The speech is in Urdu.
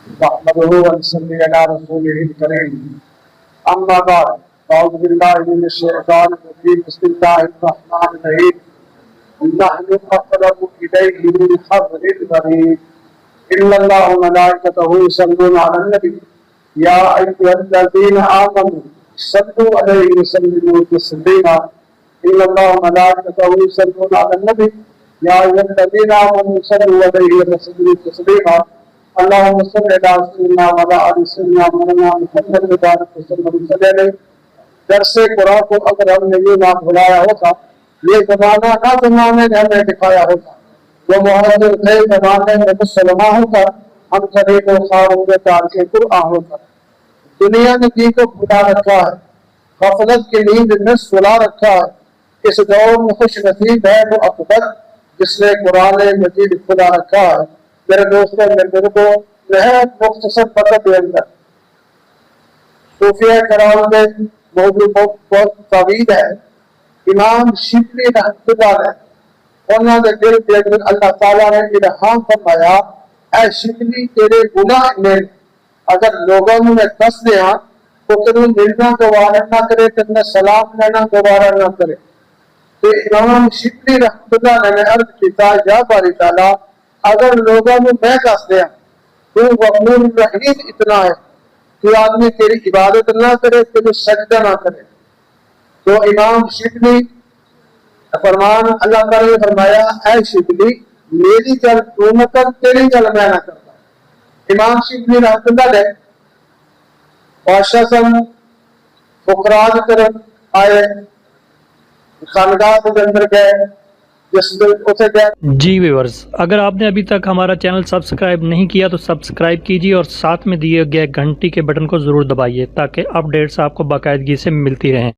نحمده ونصلي على رسوله الكريم أما بعد أعوذ بالله من الشيطان الرجيم بسم الله الرحمن الرحيم نحن أقرب إليه من حبل الوريد إن الله وملائكته يصلون على النبي يا أيها الذين آمنوا صلوا عليه وسلموا تسليما إن الله وملائكته يصلون على النبي يا أيها الذين آمنوا صلوا عليه وسلموا تسليما اللهم صل على سيدنا وعلى آل سيدنا مولانا محمد وبارك وسلم عليه. درس قرآن کو اگر ہم نے یہ نہ بھلایا ہوتا، یہ زمانہ نہ زمانے نے ہمیں دکھایا ہوتا، وہ مہاجر تھے زمانے میں مسلمان ہوتا، ہم سبھی کو خاروں کے تارک قرآن ہوتا. دنیا نے دین کو بھلا رکھا ہے، غفلت کی نیند میں سلا رکھا ہے. اس دور میں خوش نصیب ہے وہ اکبر جس نے قرآن مجید کھلا رکھا ہے. میرے دوستوں میرے کو نہایت مختصر وقت کے اندر صوفیہ کرام کے موضوع بہت طویل ہے. امام شبلی رحمۃ اللہ علیہ انہوں نے دل کے اندر اللہ تعالیٰ نے الہام فرمایا، اے شبلی تیرے گناہ میں اگر لوگوں میں کس دیا تو تمہیں ملنا دوبارہ نہ کرے، تمہیں سلام لینا دوبارہ نہ کرے. تو امام شبلی رحمۃ اللہ علیہ نے عرض کیا، یا باری تعالیٰ اگر لوگوں میں کس دیا تو غفور رحیم اتنا ہے کہ آدمی تیری عبادت نہ کرے، تیری سجدہ نہ کرے. تو امام شبلی فرمان اللہ تعالیٰ نے فرمایا، اے شبلی میری جل تو نہ کر، تیری جل میں نہ کرتا. امام شبلی رحمۃ اللہ علیہ بادشاہ سن فقراء کی طرف آئے، خانقاہ کے اندر گئے. جی ویورز، اگر آپ نے ابھی تک ہمارا چینل سبسکرائب نہیں کیا تو سبسکرائب کیجیے اور ساتھ میں دیے گئے گھنٹی کے بٹن کو ضرور دبائیے تاکہ اپڈیٹس آپ کو باقاعدگی سے ملتی رہیں.